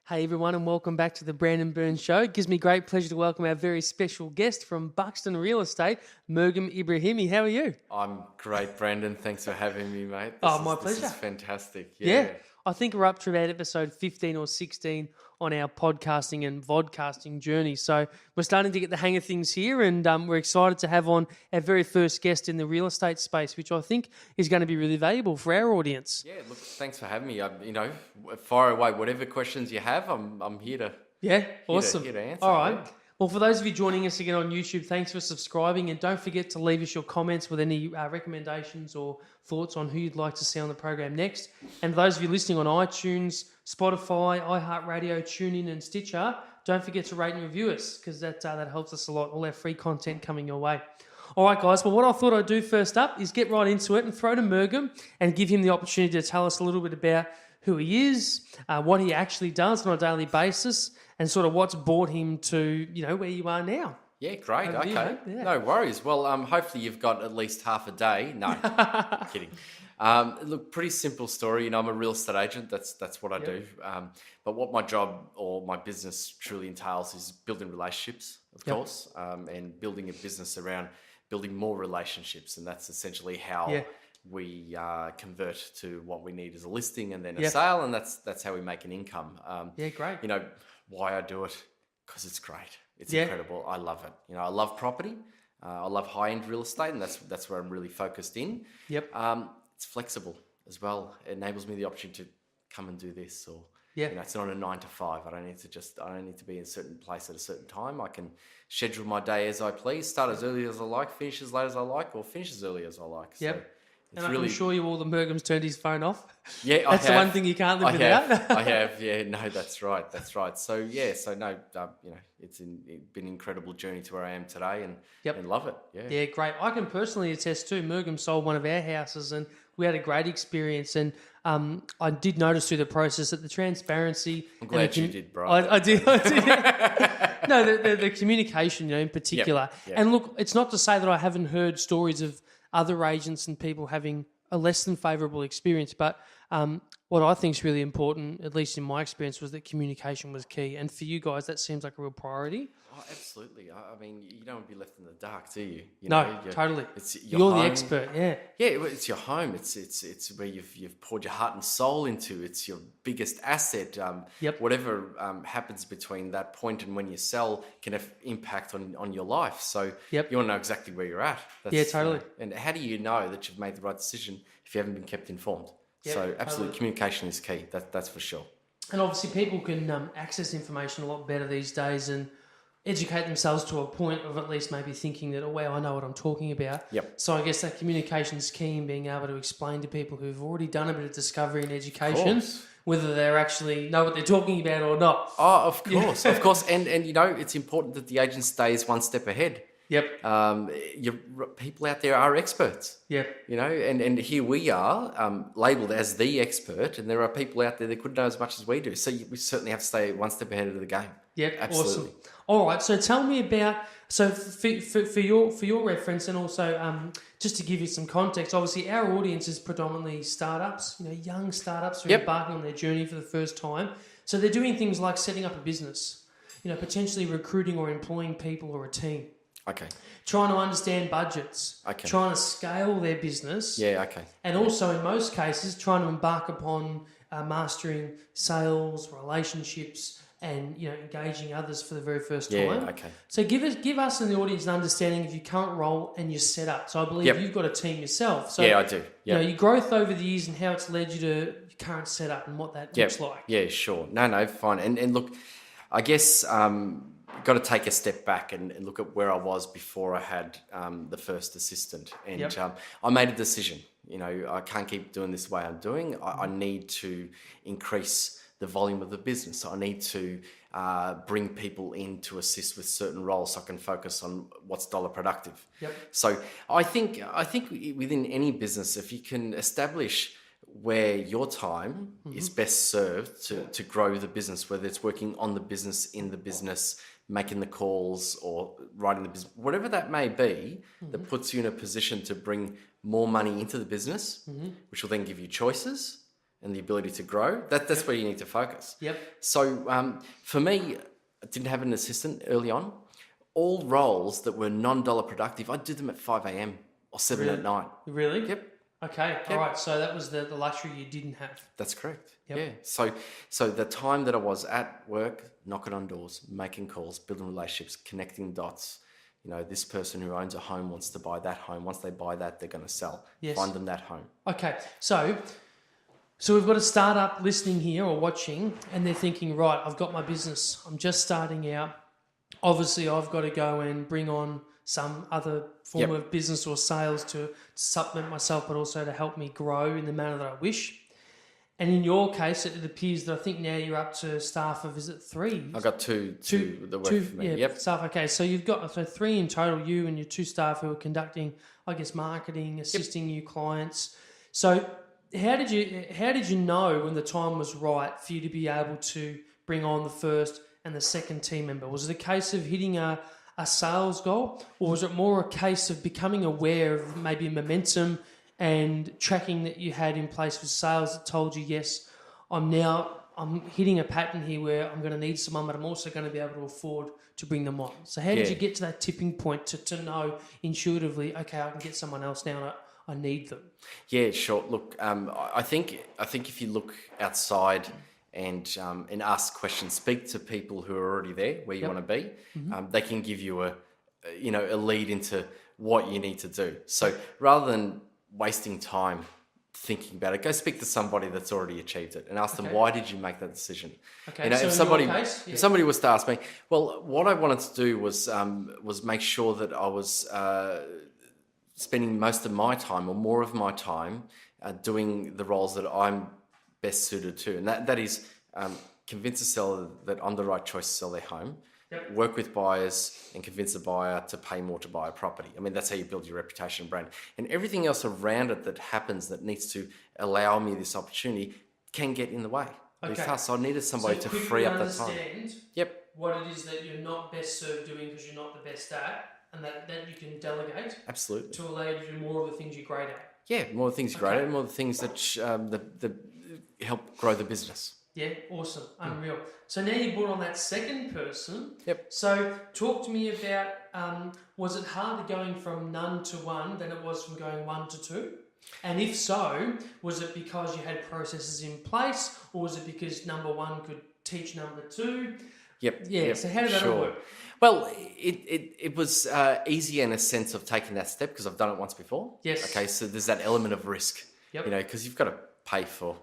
Hey everyone, and welcome back to the Brandon Burns Show. It gives me great pleasure to welcome our very special guest from Buxton Real Estate, Mergim Ibrahimi. How are you? I'm great, Brandon. Thanks for having me, mate. My This pleasure. is fantastic. Yeah, I think we're up to about episode 15 or 16 on our podcasting and vodcasting journey. So we're starting to get the hang of things here, and we're excited to have on our very first guest in the real estate space, which I think is going to be really valuable for our audience. Yeah, look, thanks for having me. Fire away whatever questions you have. I'm here to Awesome. here to answer. All right. Yeah. Well, for those of you joining us again on YouTube, thanks for subscribing, and don't forget to leave us your comments with any recommendations or thoughts on who you'd like to see on the program next. And for those of you listening on iTunes, Spotify, iHeartRadio, TuneIn and Stitcher, don't forget to rate and review us because that helps us a lot. All our free content coming your way. All right, guys. Well, what I thought I'd do first up is get right into it and throw to Mergim and give him the opportunity to tell us a little bit about who he is, what he actually does on a daily basis, and sort of what's brought him to, where you are now. Yeah, great. Over to you, Okay. mate. Yeah. No worries. Well, hopefully you've got at least half a day. No, kidding. Look, pretty simple story. I'm a real estate agent. That's what I do. But what my job or my business truly entails is building relationships, of course, and building a business around building more relationships. And that's essentially how we convert to what we need as a listing and then a sale. And that's how we make an income. Great. Why I do it? Because it's great. It's incredible. I love it. I love property. I love high-end real estate, and that's where I'm really focused in. Yep. It's flexible as well. It enables me the option to come and do this, or it's not a 9 to 5. I don't need to be in a certain place at a certain time. I can schedule my day as I please, start as early as I like, finish as late as I like, or finish as early as I like. Yep. So and I can assure you all the Mergim's turned his phone off. Yeah, that's the one thing you can't live without. I have. Yeah, no, that's right. So it's been an incredible journey to where I am today, and love it. Yeah, great. I can personally attest too. Mergim sold one of our houses, and we had a great experience. And I did notice through the process that the transparency. I'm glad you did, bro. I did. No, the communication, in particular. Yep. And look, it's not to say that I haven't heard stories of other agents and people having a less than favourable experience, but what I think is really important, at least in my experience, was that communication was key. And for you guys, that seems like a real priority. Oh, absolutely. I mean, you don't want to be left in the dark, do you? Totally. You're the expert, yeah. Yeah, well, it's your home. It's where you've poured your heart and soul into. It's your biggest asset. Whatever happens between that point and when you sell can have impact on your life. So you want to know exactly where you're at. Totally. And how do you know that you've made the right decision if you haven't been kept informed? Yep, so absolutely, communication is key. That's for sure. And obviously people can access information a lot better these days and educate themselves to a point of at least maybe thinking that, oh, wow, I know what I'm talking about. Yep. So I guess that communication is key in being able to explain to people who've already done a bit of discovery and education whether they actually know what they're talking about or not. Oh, of course, of course. And it's important that the agent stays one step ahead. Yep. People out there are experts. Yep. And here we are labelled as the expert, and there are people out there that could know as much as we do. So we certainly have to stay one step ahead of the game. Yep. Absolutely. Awesome. All right. So tell me about for your reference, and also just to give you some context. Obviously, our audience is predominantly startups. Young startups who are embarking on their journey for the first time. So they're doing things like setting up a business. Potentially recruiting or employing people or a team. Okay. Trying to understand budgets. Okay. Trying to scale their business. Yeah, okay. And also, in most cases, trying to embark upon mastering sales, relationships, and engaging others for the very first time. Yeah, okay. So give us and the audience an understanding of your current role and your setup. So I believe you've got a team yourself. So I do. Yep. Your growth over the years and how it's led you to your current setup and what that looks like. Yeah, sure. No, fine. And look, I guess got to take a step back and look at where I was before I had the first assistant. And I made a decision. I can't keep doing this the way I'm doing. I need to increase the volume of the business. I need to bring people in to assist with certain roles so I can focus on what's dollar productive. Yep. So I think within any business, if you can establish where your time is best served to grow the business, whether it's working on the business, in the business, making the calls or writing the business, whatever that may be, that puts you in a position to bring more money into the business, which will then give you choices, and the ability to grow, that's where you need to focus. Yep. So for me, I didn't have an assistant early on. All roles that were non-dollar productive, I'd do them at 5 a.m. or 7 at night. Really? Yep. Okay. Yep. All right. So that was the luxury you didn't have. That's correct. Yep. Yeah. So the time that I was at work, knocking on doors, making calls, building relationships, connecting dots. You know, this person who owns a home wants to buy that home. Once they buy that, they're going to sell. Yes. Find them that home. Okay. So we've got a startup listening here or watching, and they're thinking, right, I've got my business. I'm just starting out. Obviously, I've got to go and bring on some other form of business or sales to supplement myself, but also to help me grow in the manner that I wish. And in your case, it appears that I think now you're up to staff of, is it 3? I've got two that work for me. Yeah, Yep. staff. Okay, so you've got 3 in total, you and your 2 staff who are conducting, I guess, marketing, assisting new clients. So how did you know when the time was right for you to be able to bring on the first and the second team member? Was it a case of hitting a sales goal, or was it more a case of becoming aware of maybe momentum and tracking that you had in place for sales that told you, yes, I'm hitting a pattern here where I'm going to need someone, but I'm also going to be able to afford to bring them on? So how did you get to that tipping point to know intuitively, okay, I can get someone else now and I need them? Yeah, sure. Look, I think if you look outside and ask questions, speak to people who are already there where you want to be, they can give you a lead into what you need to do. So rather than wasting time thinking about it, go speak to somebody that's already achieved it and ask them, why did you make that decision? Okay. You know, So if somebody was to ask me, well, what I wanted to do was make sure that I was spending most of my time or more of my time doing the roles that I'm best suited to, and that is convince a seller that I'm the right choice to sell their home. Yep. Work with buyers and convince the buyer to pay more to buy a property. I mean, that's how you build your reputation and brand. And everything else around it that happens that needs to allow me this opportunity can get in the way. Okay. So I needed somebody to free up that time. Yep. What it is that you're not best served doing because you're not the best at, and that you can delegate. Absolutely. To allow you to do more of the things you're great at. Yeah, more of the things you're great at, and more of the things that that help grow the business. Yeah, awesome. Unreal. So now you brought on that second person. Yep. So talk to me about, was it harder going from none to one than it was from going 1 to 2? And if so, was it because you had processes in place, or was it because number 1 could teach number 2? Yep. Yeah, yep. So how did that all work? Well, it was easy in a sense of taking that step because I've done it once before. Yes. Okay, so there's that element of risk. Yep. You know, because you've got to pay for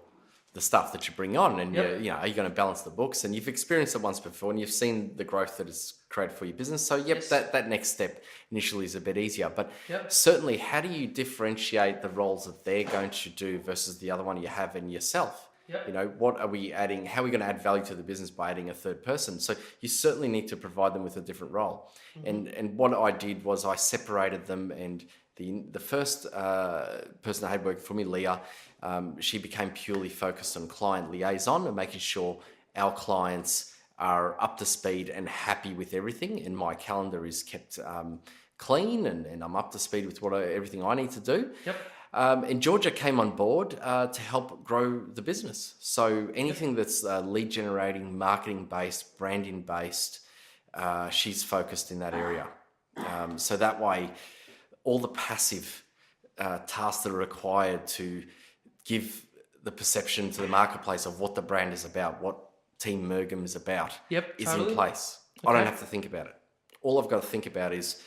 the stuff that you bring on, and are you going to balance the books, and you've experienced it once before, and you've seen the growth that it's created for your business. So that next step initially is a bit easier, but certainly, how do you differentiate the roles that they're going to do versus the other one you have in yourself? Yep. You know, what are we adding? How are we going to add value to the business by adding a third person? So you certainly need to provide them with a different role. And what I did was I separated them, and the first person I had working for me, Leah, she became purely focused on client liaison and making sure our clients are up to speed and happy with everything, and my calendar is kept clean, and I'm up to speed with everything I need to do. Yep. And Georgia came on board to help grow the business. So anything that's lead generating, marketing based, branding based, she's focused in that area. So that way, all the passive tasks that are required to give the perception to the marketplace of what the brand is about, what Team Mergim is about, is in place. Okay. I don't have to think about it. All I've got to think about is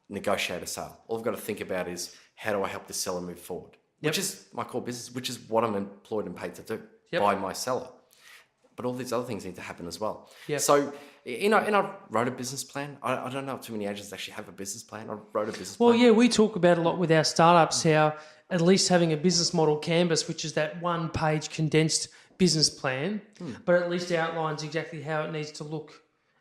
negotiate a sale. All I've got to think about is, how do I help this seller move forward? Which is my core business, which is what I'm employed and paid to do by my seller. But all these other things need to happen as well. Yep. So, I wrote a business plan. I don't know if too many agents actually have a business plan. I wrote a business plan. Well, yeah, we talk about a lot with our startups how at least having a business model canvas, which is that 1-page condensed business plan, but at least outlines exactly how it needs to look.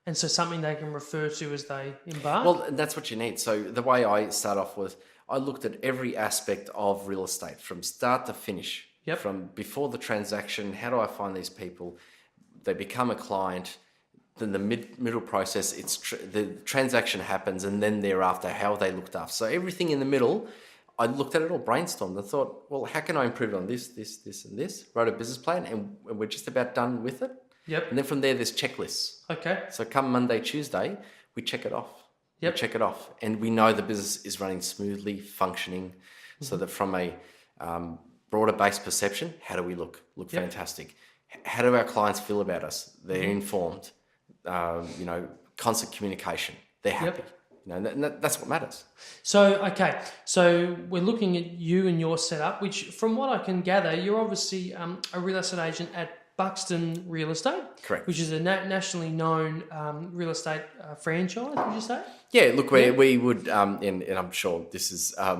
And so something they can refer to as they embark. Well, that's what you need. So the way I start off was, I looked at every aspect of real estate from start to finish. Yep. From before the transaction, how do I find these people? They become a client. Then the middle process, the transaction happens, and then thereafter, how are they looked after? So everything in the middle, I looked at it all, brainstormed, and thought, well, how can I improve on this, and this? Wrote a business plan, and we're just about done with it. Yep. And then from there, there's checklists. Okay. So come Monday, Tuesday, we check it off. Yep. We check it off, and we know the business is running smoothly, functioning, so that from a broader based perception, how do we look? Look fantastic. How do our clients feel about us? They're informed. Constant communication. They're happy. That's what matters. So we're looking at you and your setup, which from what I can gather, you're obviously a real estate agent at Buxton Real Estate. Correct. Which is a nationally known real estate franchise, would you say? Yeah, look, we would, and I'm sure this is, a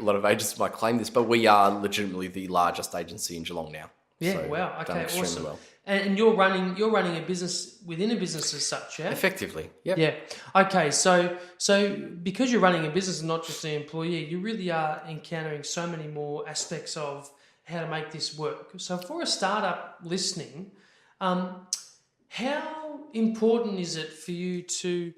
lot of agents might claim this, but we are legitimately the largest agency in Geelong now. Yeah, so wow. Okay, done extremely awesome. well. And you're running a business within a business as such, yeah? Effectively, yep. Yeah. Okay, so because you're running a business and not just an employee, you really are encountering so many more aspects of how to make this work. So for a startup listening, how important is it for you to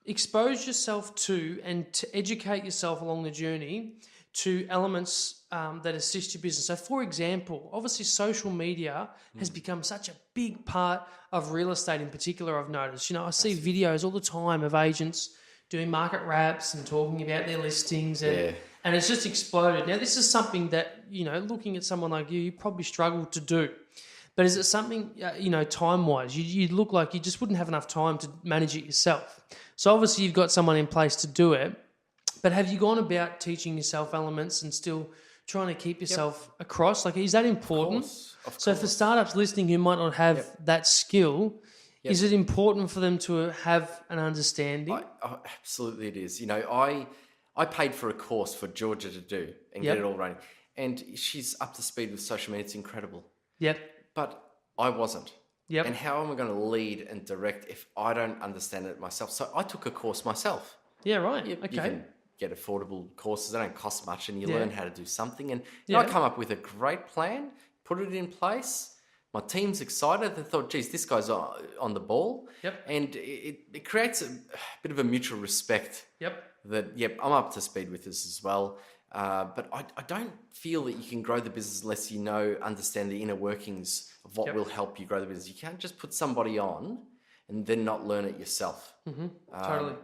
expose yourself to and to educate yourself along the journey to elements that assist your business? So for example, obviously social media has become such a big part of real estate in particular, I've noticed. I see videos all the time of agents doing market wraps and talking about their listings and it's just exploded. Now this is something that, looking at someone like you probably struggle to do. But is it something, time-wise, you look like you just wouldn't have enough time to manage it yourself. So obviously you've got someone in place to do it, but have you gone about teaching yourself elements and still trying to keep yourself across? Like, is that important? Of course. So for startups listening who might not have that skill, is it important for them to have an understanding? Absolutely it is. I paid for a course for Georgia to do and get it all running. And she's up to speed with social media. It's incredible. Yep. But I wasn't. Yep. And how am I going to lead and direct if I don't understand it myself? So I took a course myself. Yeah, right. You Okay. can get affordable courses. They don't cost much and you learn how to do something. And Yeah. I come up with a great plan, put it in place. My team's excited. They thought, geez, this guy's on the ball. Yep. And it creates a bit of a mutual respect. Yep. That, I'm up to speed with this as well. But I don't feel that you can grow the business unless you understand the inner workings of what will help you grow the business. You can't just put somebody on and then not learn it yourself. Mm-hmm. Totally.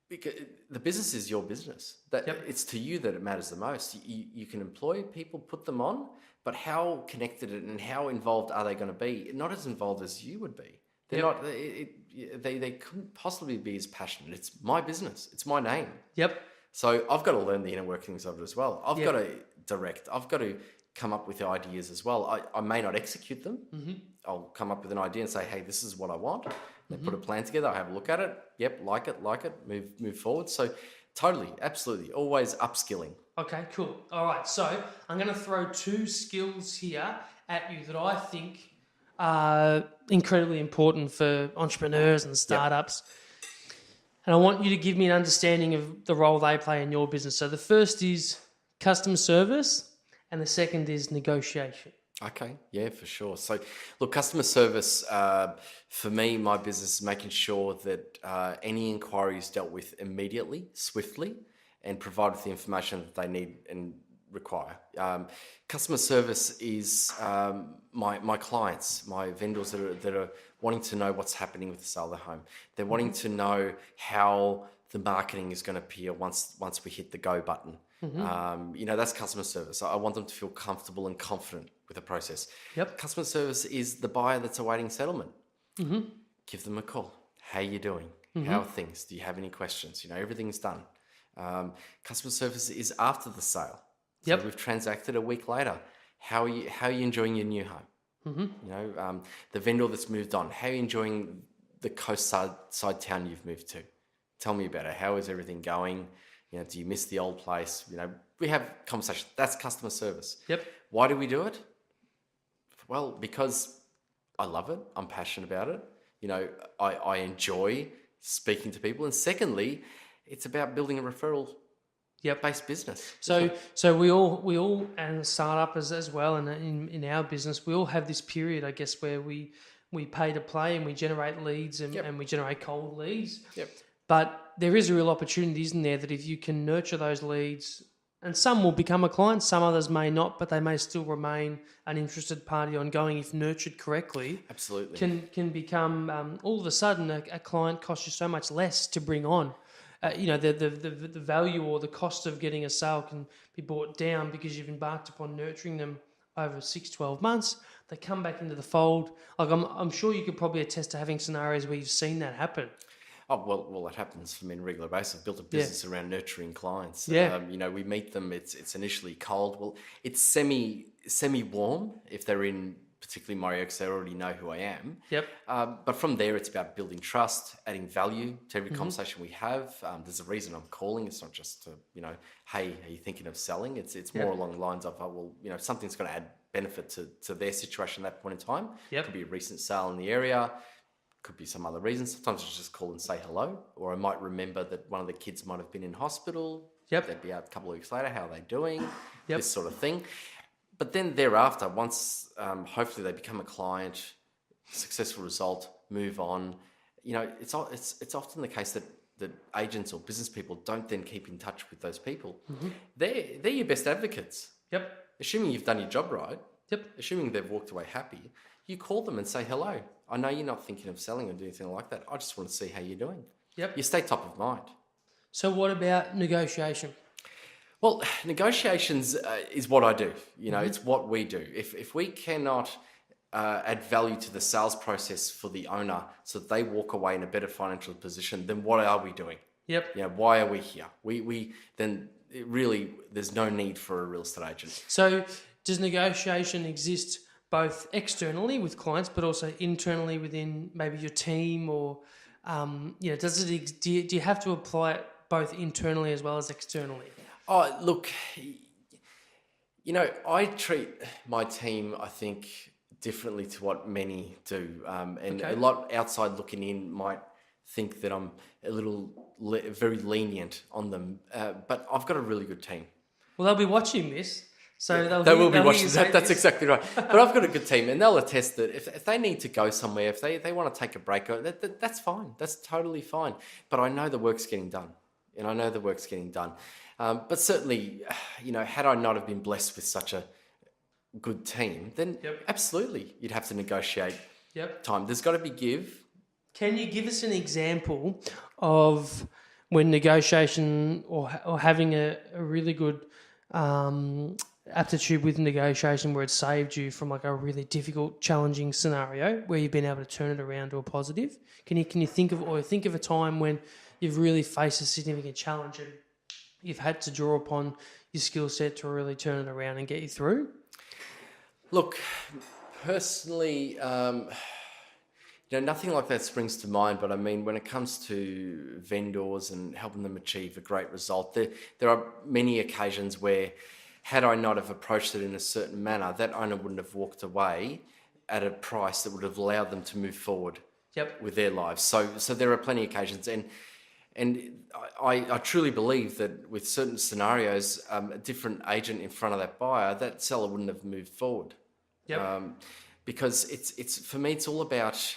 Because the business is your business. It's to you that it matters the most. You can employ people, put them on, but how connected and how involved are they going to be? Not as involved as you would be. They're not. They couldn't possibly be as passionate. It's my business. It's my name. Yep. So I've got to learn the inner workings of it as well. I've got to direct. I've got to come up with the ideas as well. I may not execute them. Mm-hmm. I'll come up with an idea and say, hey, this is what I want. They put a plan together. I have a look at it. Yep, like it. Move forward. So totally, absolutely, always upskilling. Okay, cool. All right. So I'm going to throw two skills here at you that I think are incredibly important for entrepreneurs and startups. And I want you to give me an understanding of the role they play in your business. So the first is customer service and the second is negotiation. Okay, yeah, for sure. So look, customer service, for me, my business is making sure that any inquiry is dealt with immediately, swiftly, and provide with the information that they need and require. Customer service is my clients, my vendors that are wanting to know what's happening with the sale of their home. They're wanting to know how the marketing is going to appear once we hit the go button. Mm-hmm. That's customer service. I want them to feel comfortable and confident with the process. Yep. Customer service is the buyer that's awaiting settlement. Mm-hmm. Give them a call. How are you doing? Mm-hmm. How are things? Do you have any questions? Everything's done. Customer service is after the sale. So we've transacted a week later. How are you enjoying your new home? Mm-hmm. The vendor that's moved on. How are you enjoying the coastside town you've moved to? Tell me about it. How is everything going? Do you miss the old place? We have conversations. That's customer service. Yep. Why do we do it? Well, because I love it. I'm passionate about it. I enjoy speaking to people. And secondly, it's about building a referral based business. So we all and startups as well, and in our business, we all have this period, I guess, where we pay to play and we generate leads and we generate cold leads. Yep. But there is a real opportunity, isn't there, that if you can nurture those leads And some will become a client, some others may not, but they may still remain an interested party ongoing if nurtured correctly. Absolutely. Can become all of a sudden a client costs you so much less to bring on. The value or the cost of getting a sale can be brought down because you've embarked upon nurturing them over 6-12 months. They come back into the fold. Like I'm sure you could probably attest to having scenarios where you've seen that happen. Oh, well, it happens for me on a regular basis. I've built a business around nurturing clients. Yeah. We meet them. It's initially cold. Well, it's semi-warm if they're in particularly Mario because they already know who I am. Yep. But from there, it's about building trust, adding value to every conversation we have. There's a reason I'm calling. It's not just to, hey, are you thinking of selling? It's more along the lines of, something's going to add benefit to their situation at that point in time. Yep. It could be a recent sale in the area. Could be some other reason. Sometimes I just call and say hello, or I might remember that one of the kids might have been in hospital. Yep. They'd be out a couple of weeks later. How are they doing? Yep. This sort of thing. But then thereafter, once hopefully they become a client, successful result, move on. It's often the case that agents or business people don't then keep in touch with those people. Mm-hmm. They're your best advocates. Yep. Assuming you've done your job right. Yep. Assuming they've walked away happy, you call them and say hello. I know you're not thinking of selling or doing anything like that. I just want to see how you're doing. Yep. You stay top of mind. So what about negotiation? Well, negotiations is what I do. It's what we do. If we cannot add value to the sales process for the owner so that they walk away in a better financial position, then what are we doing? Yep. Why are we here? There's no need for a real estate agent. So does negotiation exist both externally with clients, but also internally within maybe your team, or does it? Do you have to apply it both internally as well as externally? Oh, look, I treat my team, I think, differently to what many do, and a lot outside looking in might think that I'm a very lenient on them, but I've got a really good team. Well, they'll be watching this. So they will be watching that. That's exactly right. But I've got a good team, and they'll attest that if they need to go somewhere, if they want to take a break, that's fine. That's totally fine. But I know the work's getting done, But certainly, had I not have been blessed with such a good team, then absolutely you'd have to negotiate time. There's got to be give. Can you give us an example of when negotiation or having a really good aptitude with negotiation where it saved you from like a really difficult, challenging scenario where you've been able to turn it around to a positive? Can you think of a time when you've really faced a significant challenge and you've had to draw upon your skill set to really turn it around and get you through? Look, personally, nothing like that springs to mind, but I mean, when it comes to vendors and helping them achieve a great result, there are many occasions where had I not have approached it in a certain manner, that owner wouldn't have walked away at a price that would have allowed them to move forward with their lives. So there are plenty of occasions, and I truly believe that with certain scenarios, a different agent in front of that buyer, that seller wouldn't have moved forward. Because it's for me, it's all about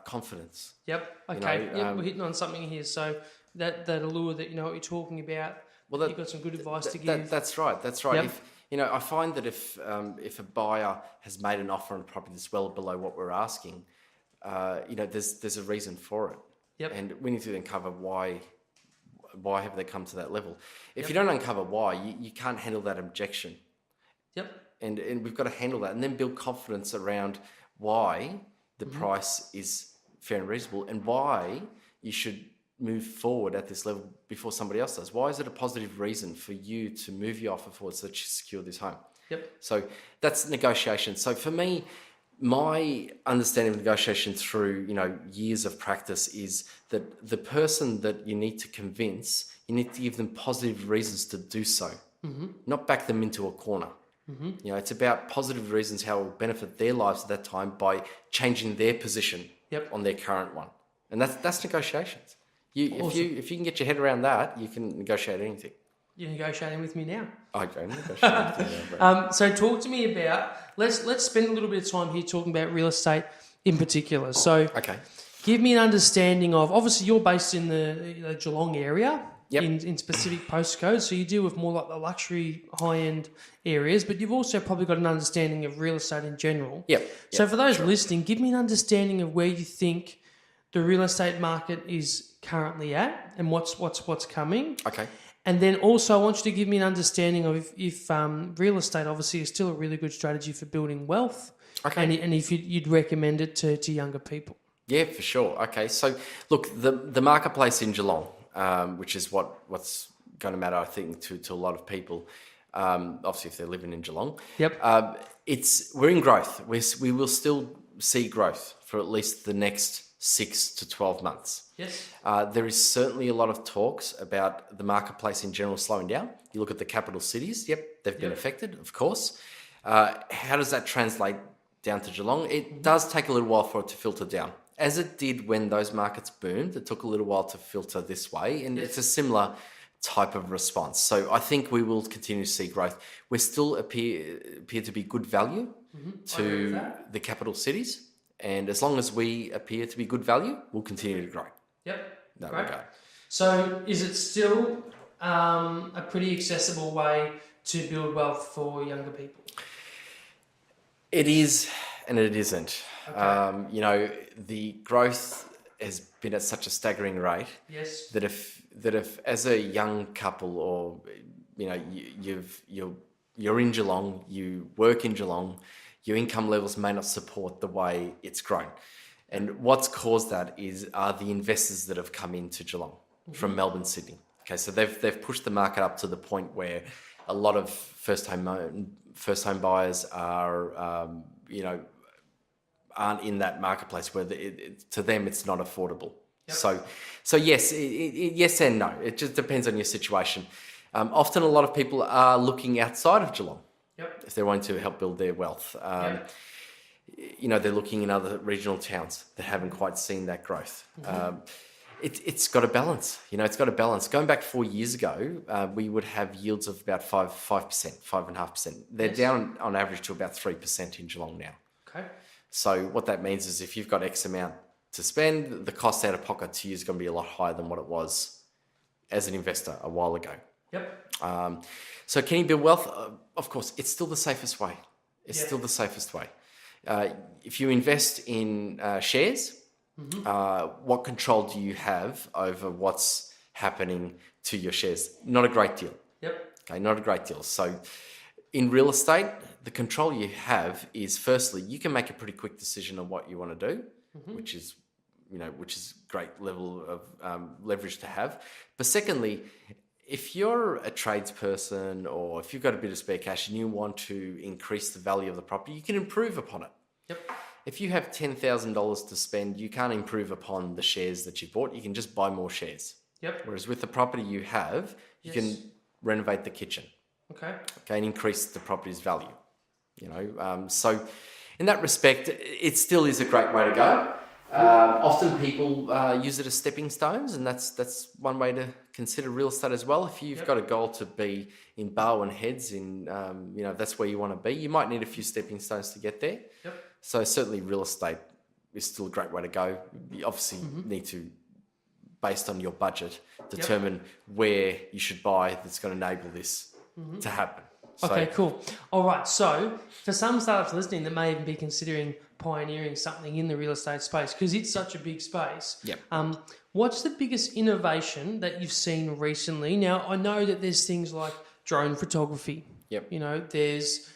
confidence. Yep. Okay. We're hitting on something here. So that allure that you know what you're talking about. Well, you've got some good advice to give. That's right. Yep. I find that if a buyer has made an offer on a property that's well below what we're asking, there's a reason for it. Yep. And we need to uncover why have they come to that level. If you don't uncover why, you can't handle that objection. Yep. And we've got to handle that and then build confidence around why the price is fair and reasonable and why you should move forward at this level before somebody else does. Why is it a positive reason for you to move your offer forward so that you secure this home? Yep. So that's negotiation. So for me, my understanding of negotiation through, years of practice is that the person that you need to convince, you need to give them positive reasons to do so, not back them into a corner. It's about positive reasons how it will benefit their lives at that time by changing their position on their current one. And that's negotiations. Awesome. If you can get your head around that, you can negotiate anything. You're negotiating with me now. I'm negotiating with you now. So talk to me about, let's spend a little bit of time here talking about real estate in particular. So give me an understanding of, obviously you're based in the Geelong area. Yep. in specific postcodes. So you deal with more like the luxury high-end areas, but you've also probably got an understanding of real estate in general. Yep. So for those listening, give me an understanding of where you think the real estate market is currently at and what's coming. Okay. And then also I want you to give me an understanding of if real estate obviously is still a really good strategy for building wealth. Okay. And if you'd recommend it to younger people. Yeah, for sure. Okay. So look, the marketplace in Geelong, which is what's going to matter, I think, to a lot of people, obviously if they're living in Geelong. Yep. We're in growth. We will still see growth for at least the next 6 to 12 months. Yes. There is certainly a lot of talks about the marketplace in general slowing down. You look at the capital cities. Yep, they've been affected, of course. How does that translate down to Geelong? It does take a little while for it to filter down. As it did when those markets boomed, it took a little while to filter this way, and it's a similar type of response. So I think we will continue to see growth. We still appear to be good value to the capital cities, and as long as we appear to be good value, we'll continue to grow. Yep. That Great. regard. So is it still a pretty accessible way to build wealth for younger people? It is, and it isn't. Okay. The growth has been at such a staggering rate. Yes. that if as a young couple, or you're in Geelong, you work in Geelong, your income levels may not support the way it's grown. And what's caused that are the investors that have come into Geelong from Melbourne, Sydney. Okay, so they've pushed the market up to the point where a lot of first home buyers are aren't in that marketplace where to them it's not affordable. Yep. So yes, yes and no. It just depends on your situation. Often a lot of people are looking outside of Geelong if they're wanting to help build their wealth. They're looking in other regional towns that haven't quite seen that growth. It's got a balance. It's got a balance. Going back 4 years ago, we would have yields of about 5%, 5.5%. They're down on average to about 3% in Geelong now. Okay. So what that means is if you've got X amount to spend, the cost out of pocket to you is going to be a lot higher than what it was as an investor a while ago. Yep. So can you build wealth? Of course, it's still the safest way. It's still the safest way. If you invest in shares, what control do you have over what's happening to your shares? Not a great deal. Yep. Okay, not a great deal. So in real estate, the control you have is, firstly, you can make a pretty quick decision on what you want to do, which is great level of leverage to have. But secondly, if you're a tradesperson or if you've got a bit of spare cash and you want to increase the value of the property, you can improve upon it. Yep. If you have $10,000 to spend, you can't improve upon the shares that you bought. You can just buy more shares. Yep. Whereas with the property you have, you can renovate the kitchen. Okay. And increase the property's value. So in that respect, it still is a great way to go. Often people use it as stepping stones, and that's one way to consider real estate as well. If you've got a goal to be in Barwon Heads, that's where you want to be, you might need a few stepping stones to get there. Yep. So certainly real estate is still a great way to go. You obviously need to, based on your budget, determine where you should buy that's going to enable this to happen. Okay, cool. All right. So for some startups listening that may even be considering pioneering something in the real estate space, because it's such a big space. What's the biggest innovation that you've seen recently? Now, I know that there's things like drone photography. There's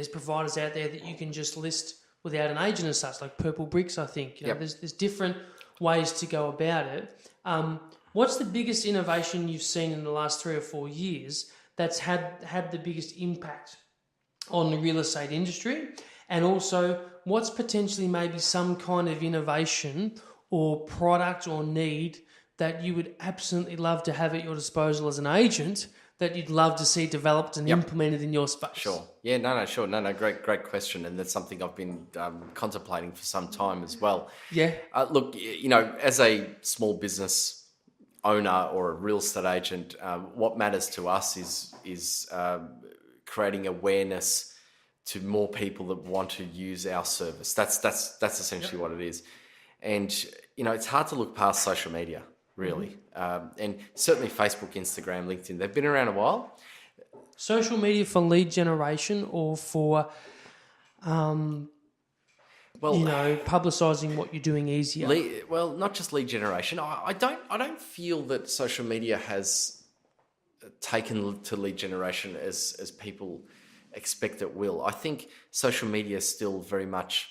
providers out there that you can just list without an agent as such, like Purple Bricks, I think. There's different ways to go about it. What's the biggest innovation you've seen in the last 3 or 4 years that's had the biggest impact on the real estate industry? And also, what's potentially maybe some kind of innovation or product or need that you would absolutely love to have at your disposal as an agent that you'd love to see developed and implemented in your space? Sure. Yeah, sure. No, great question. And that's something I've been contemplating for some time as well. Yeah. Look, as a small business owner or a real estate agent, what matters to us is creating awareness to more people that want to use our service. That's essentially what it is. And it's hard to look past social media. really. And certainly Facebook, Instagram, LinkedIn, they've been around a while. Social media for lead generation or for, publicising what you're doing easier? Not just lead generation. I don't feel that social media has taken to lead generation as people expect it will. I think social media is still very much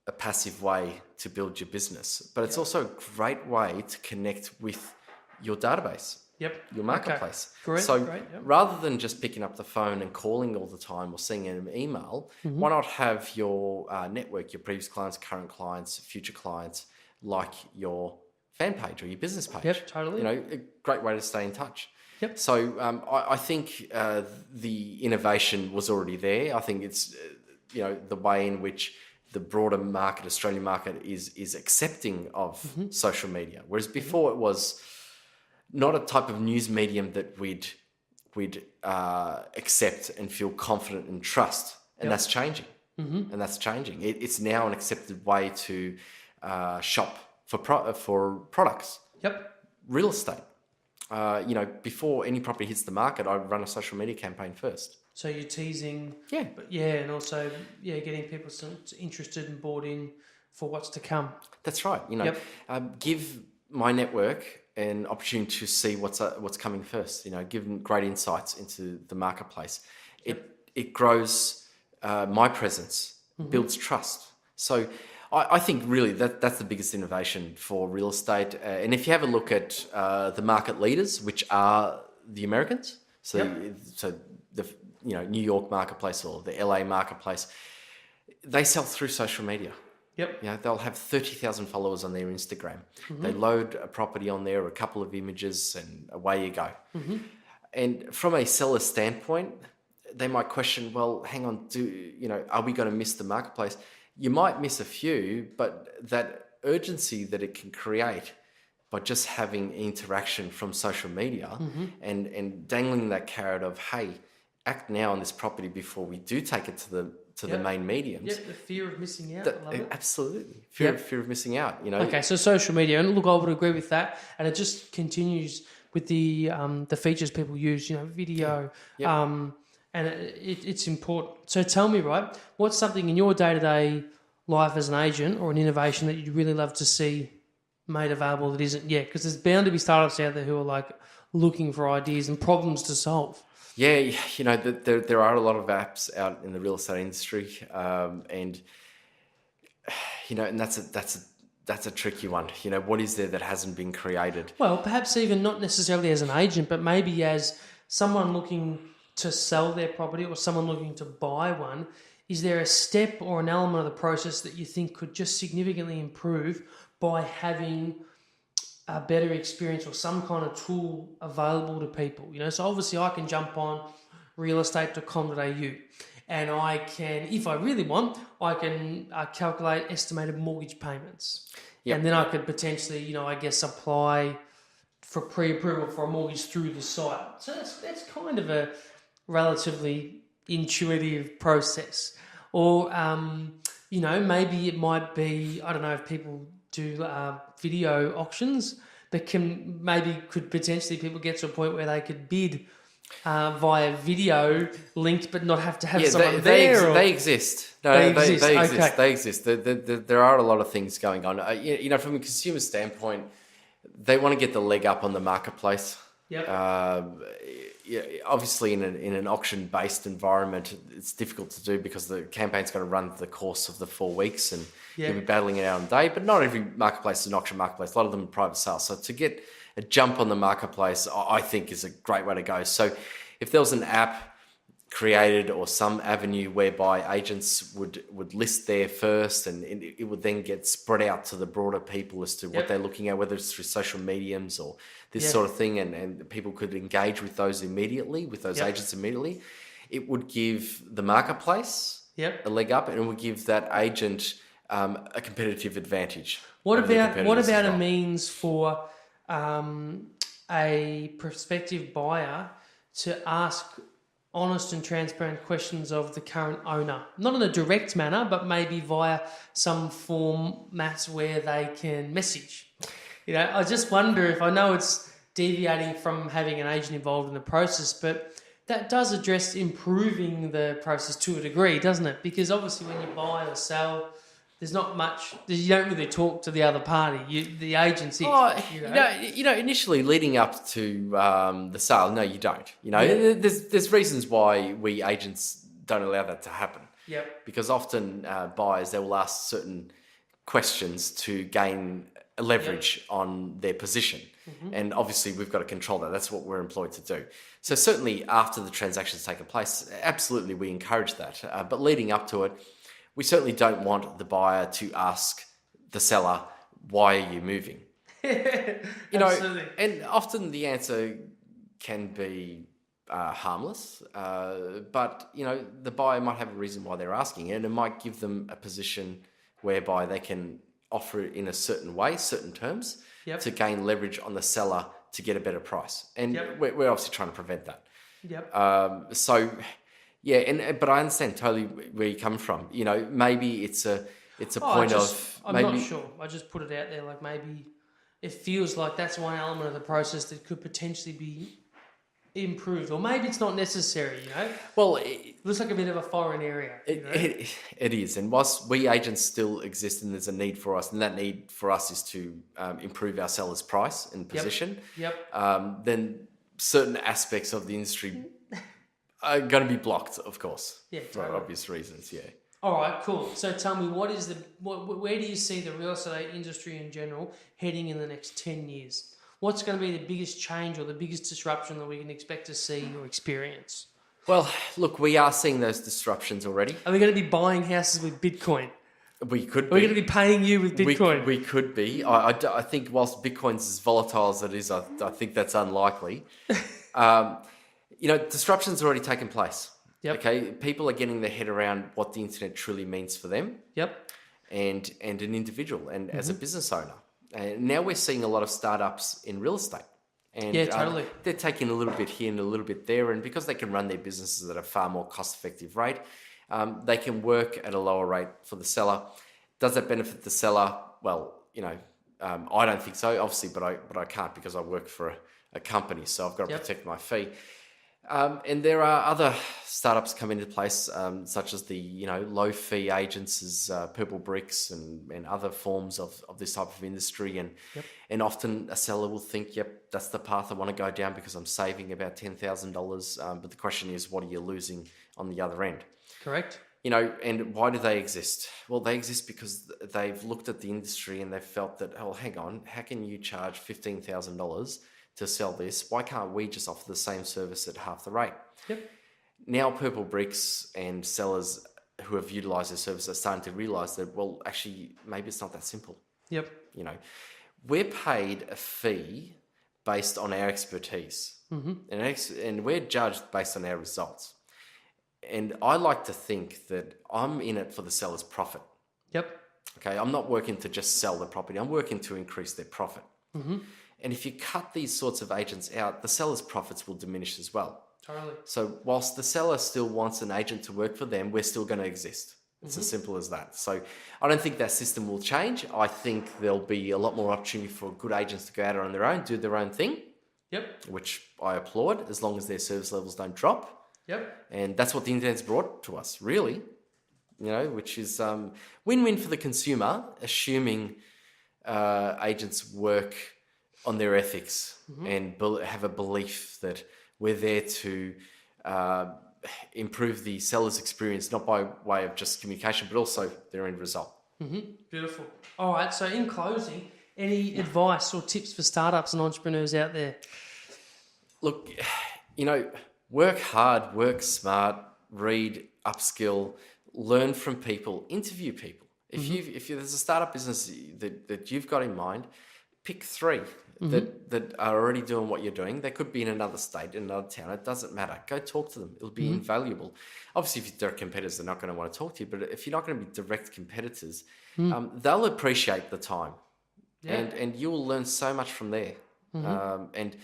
a passive way to build your business, but it's also a great way to connect with your database, your marketplace. Okay. Great. Rather than just picking up the phone and calling all the time or sending an email, why not have your network, your previous clients, current clients, future clients, like your fan page or your business page? Yep, totally. A great way to stay in touch. Yep. So I think the innovation was already there. I think it's the way in which the broader market, Australian market, is accepting of social media, whereas before it was not a type of news medium that we'd accept and feel confident and trust, and that's changing. And that's changing. It's now an accepted way to shop for products. Yep. Real estate. Before any property hits the market, I run a social media campaign first. So you're teasing, but and also getting people interested and bought in for what's to come. That's right. Give my network an opportunity to see what's coming first. Give them great insights into the marketplace. It grows my presence, builds trust. So I think really that's the biggest innovation for real estate. And if you have a look at the market leaders, which are the Americans, so the New York marketplace or the LA marketplace, they sell through social media. Yep. They'll have 30,000 followers on their Instagram. They load a property on there, a couple of images, and away you go. And from a seller standpoint, they might question, well, hang on, are we going to miss the marketplace? You might miss a few, but that urgency that it can create by just having interaction from social media and dangling that carrot of, hey, act now on this property before we do take it to the main mediums. Yep, the fear of missing out. I love it. Absolutely. Fear of missing out, Okay, so social media, and look, I would agree with that. And it just continues with the features people use, video, and it's important. So tell me, right, what's something in your day-to-day life as an agent or an innovation that you'd really love to see made available that isn't yet? Because there's bound to be startups out there who are like looking for ideas and problems to solve. Yeah, there are a lot of apps out in the real estate industry, and that's a tricky one. What is there that hasn't been created? Well, perhaps even not necessarily as an agent, but maybe as someone looking to sell their property or someone looking to buy one. Is there a step or an element of the process that you think could just significantly improve by having a better experience or some kind of tool available to people? So obviously I can jump on realestate.com.au and I can, if I really want, I can calculate estimated mortgage payments. Yep. And then I could potentially, apply for pre-approval for a mortgage through the site. So that's kind of a relatively intuitive process. Or, maybe it might be, I don't know if people do video auctions that could potentially people get to a point where they could bid via video linked but not have to have someone there. They exist. No, they exist. Okay. They exist. There are a lot of things going on. From a consumer standpoint, they want to get the leg up on the marketplace. Yep. Obviously, in an auction-based environment, it's difficult to do because the campaign's going to run the course of the 4 weeks and you'll be battling it out on day. But not every marketplace is an auction marketplace. A lot of them are private sales. So to get a jump on the marketplace, I think is a great way to go. So if there was an app created or some avenue whereby agents would list there first and it would then get spread out to the broader people as to what they're looking at, whether it's through social mediums or this sort of thing, and people could engage with those immediately, with those agents immediately, it would give the marketplace a leg up, and it would give that agent a competitive advantage. What about a means for a prospective buyer to ask honest and transparent questions of the current owner? Not in a direct manner, but maybe via some formats where they can message. I just wonder if I know it's deviating from having an agent involved in the process, but that does address improving the process to a degree, doesn't it? Because obviously, when you buy or sell, there's not much. You don't really talk to the other party. The agent's it. Oh, initially leading up to the sale, no, you don't. There's reasons why we agents don't allow that to happen. Yep. Because often buyers, they will ask certain questions to gain leverage on their position. And obviously we've got to control that. That's what we're employed to do. So certainly after the transaction's taken place, absolutely we encourage that. But leading up to it, we certainly don't want the buyer to ask the seller, why are you moving? Absolutely. And often the answer can be harmless, but the buyer might have a reason why they're asking it, and it might give them a position whereby they can offer it in a certain way, certain terms, to gain leverage on the seller to get a better price. And we're obviously trying to prevent that. But I understand totally where you come from. Maybe it's a point I'm not sure. I just put it out there, like maybe it feels like that's one element of the process that could potentially be improved, or maybe it's not necessary. Well, it looks like a bit of a foreign area. It is, and whilst we agents still exist, and there's a need for us, and that need for us is to improve our seller's price and position. Then certain aspects of the industry are going to be blocked, of course, for obvious reasons. All right, cool. So tell me, where do you see the real estate industry in general heading in the next 10 years? What's going to be the biggest change or the biggest disruption that we can expect to see or experience? Well, look, we are seeing those disruptions already. Are we going to be buying houses with Bitcoin? We could be. Are we going to be paying you with Bitcoin? We could be. I think whilst Bitcoin's as volatile as it is, I think that's unlikely. Disruption's already taken place. Okay, people are getting their head around what the internet truly means for them. And an individual and as a business owner. And now we're seeing a lot of startups in real estate. And totally. They're taking a little bit here and a little bit there. And because they can run their businesses at a far more cost-effective rate, they can work at a lower rate for the seller. Does that benefit the seller? Well, I don't think so, obviously, but I can't because I work for a company, so I've got to protect my fee. And there are other startups come into place, such as the low fee agents, as Purple Bricks and other forms of this type of industry. And often a seller will think, that's the path I want to go down because I'm saving about $10,000. But the question is, what are you losing on the other end? Correct. And why do they exist? Well, they exist because they've looked at the industry and they've felt that, oh, hang on, how can you charge $15,000 to sell this? Why can't we just offer the same service at half the rate? Now Purple Bricks and sellers who have utilised their service are starting to realise that, well, actually, maybe it's not that simple. We're paid a fee based on our expertise, and we're judged based on our results. And I like to think that I'm in it for the seller's profit. Okay, I'm not working to just sell the property. I'm working to increase their profit. And if you cut these sorts of agents out, the seller's profits will diminish as well. Totally. So whilst the seller still wants an agent to work for them, we're still going to exist. It's as simple as that. So I don't think that system will change. I think there'll be a lot more opportunity for good agents to go out on their own, do their own thing. Which I applaud, as long as their service levels don't drop. And that's what the internet's brought to us, really. Which is win-win for the consumer, assuming agents work on their ethics and have a belief that we're there to improve the seller's experience, not by way of just communication, but also their end result. Beautiful. All right. So in closing, any advice or tips for startups and entrepreneurs out there? Look, work hard, work smart, read, upskill, learn from people, interview people. If there's a startup business that you've got in mind, pick 3 that are already doing what you're doing. They could be in another state, in another town. It doesn't matter. Go talk to them. It'll be invaluable. Obviously, if you're direct competitors, they're not going to want to talk to you. But if you're not going to be direct competitors, they'll appreciate the time. And you will learn so much from there. And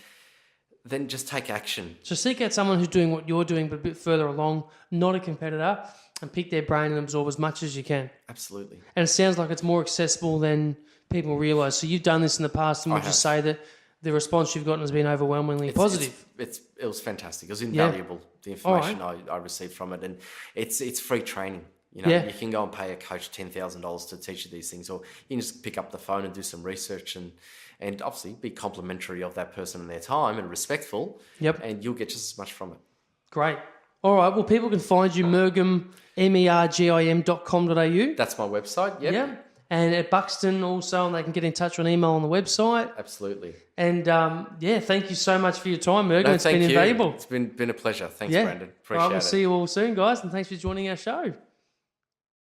then just take action. So seek out someone who's doing what you're doing, but a bit further along, not a competitor, and pick their brain and absorb as much as you can. Absolutely. And it sounds like it's more accessible than people realise. So you've done this in the past, and would you say that the response you've gotten has been overwhelmingly positive? It was fantastic. It was invaluable, the information I received from it. And it's free training. You know, you can go and pay a coach $10,000 to teach you these things, or you can just pick up the phone and do some research and obviously be complimentary of that person and their time and respectful. Yep. And you'll get just as much from it. Great. All right. Well, people can find you Mergim, mergim.com.au. That's my website. Yep. Yeah. And at Buxton also, and they can get in touch on email on the website. Absolutely. And thank you so much for your time, Mergim. No, it's been invaluable. It's been a pleasure. Thanks, Brandon. Appreciate it. We'll see you all soon, guys, and thanks for joining our show.